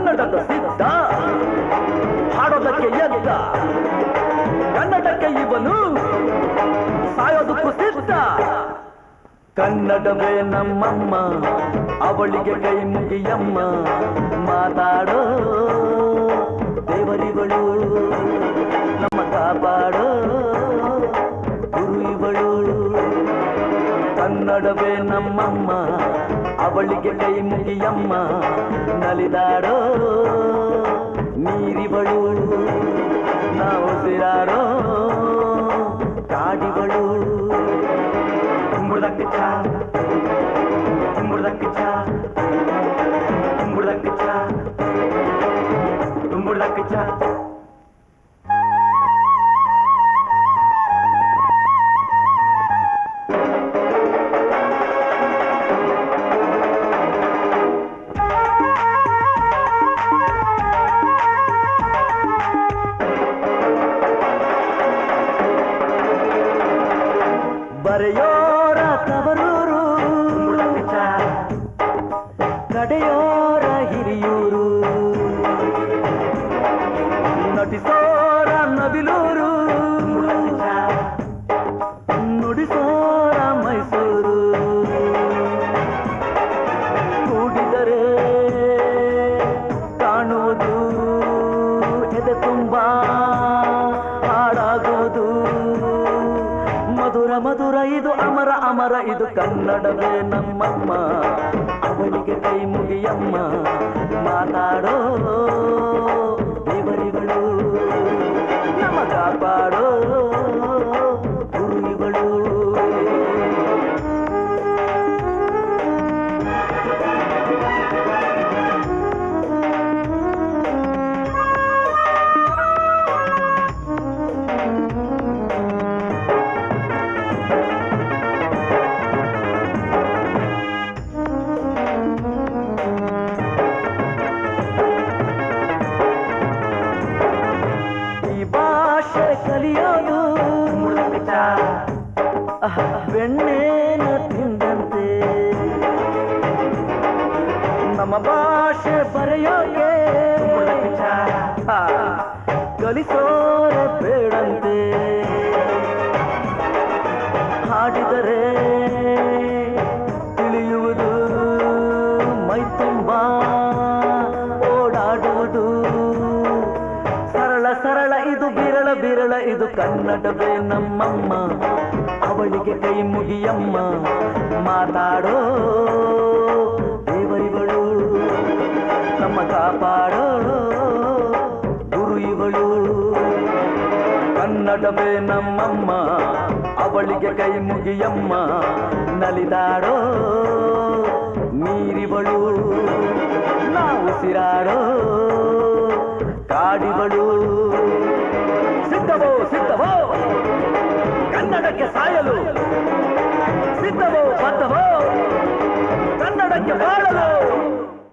ಕನ್ನಡದ ಸಿದ್ಧ ಹಾಡೋದಕ್ಕೆ ಎದ್ದ ಕನ್ನಡಕ್ಕೆ ಇವನು ಸಾಯೋದಕ್ಕೂ ಸಿದ್ಧ ಕನ್ನಡವೇ ನಮ್ಮಮ್ಮ ಅವಳಿಗೆ ಕೈ ಮುಗಿಯಮ್ಮ ಮಾತಾಡೋ ದೇವರಿಗಳು ನಮ್ಮ ಕಾಪಾಡೋ ಗುರು ಇವಳು ಕನ್ನಡವೇ ನಮ್ಮಮ್ಮ ಅವಳಿಗೆ ಕೈ ಮುಗಿಯಮ್ಮ ನಲಿದಾಡೋ ನೀರಿವಳು ನಾವು ಸಿರಾಡೋ ಕಾಡಿವಳು ಕುಂಬುಳಕ್ಕೆ ಚಾ ಕುಂಬುಳಕ್ಕೆ ಚಾ ಕುಂಬುಳಕ್ಕೆ ಚಾ ಕುಂಬುಳಕ್ಕೆ ಚಾ ಬರೆಯೋರ ತವರೂರು ಕಡೆಯೋರ ಹಿರಿಯೂರು ನಟಿಸೋರ ನವಿಲೂರು ನುಡಿಸೋರ ಮೈಸೂರು ಕೂಡಿದರೆ ಕಾಣುವುದು ಎದೆ ತುಂಬ ಹಾಡಾಗೋದು ಮಧುರ ಮಧುರ ಇದು ಅಮರ ಅಮರ ಇದು ಕನ್ನಡವೇ ನಮ್ಮಮ್ಮ ಅವಳಿಗೆ ಕೈ ಮುಗಿಯಮ್ಮ ಮಾತಾಡೋ ದೇವರಿಗಳು ನಮ್ಮ ಕಾಪಾಡೋ ಗುರು ಇವಳು ಕಲಿಯೋದು ಬೆಣ್ಣೇನ ತಿಂದಂತೆ ನಮ್ಮ ಭಾಷೆ ಬರೆಯೋಕೆ ಕಲಿಸೋರೆ ಬೇಡಂತೆ ಹಾಡಿದರೆ ತಿಳಿಯುವುದು ಮೈ ತುಂಬ ಓಡಾಡುವುದು ಸರಳ ಸರಳ ಇದು ಬಿರಳ ಬಿರಳ ಇದು ಕನ್ನಡವೇ ನಮ್ಮಮ್ಮ ಅವಳಿಗೆ ಕೈ ಮುಗಿಯಮ್ಮ ಮಾತಾಡೋ ದೇವರಿಗಳು ನಮ್ಮ ಕಾಪಾಡೋ ಗುರು ಇವಳು ಕನ್ನಡವೇ ನಮ್ಮಮ್ಮ ಅವಳಿಗೆ ಕೈ ಮುಗಿಯಮ್ಮ ನಲಿದಾಡೋ ನೀರಿವಳು ನಾವು ಸಿರಾಡೋ ಕಾಡಿವಳು ಸಿದ್ಧವೋ ಸಿದ್ಧವೋ ಕನ್ನಡಕ್ಕೆ ಸಾಯಲು ಸಿದ್ಧವೋ ಬದ್ಧವೋ ಕನ್ನಡಕ್ಕೆ ಬಾಳಲು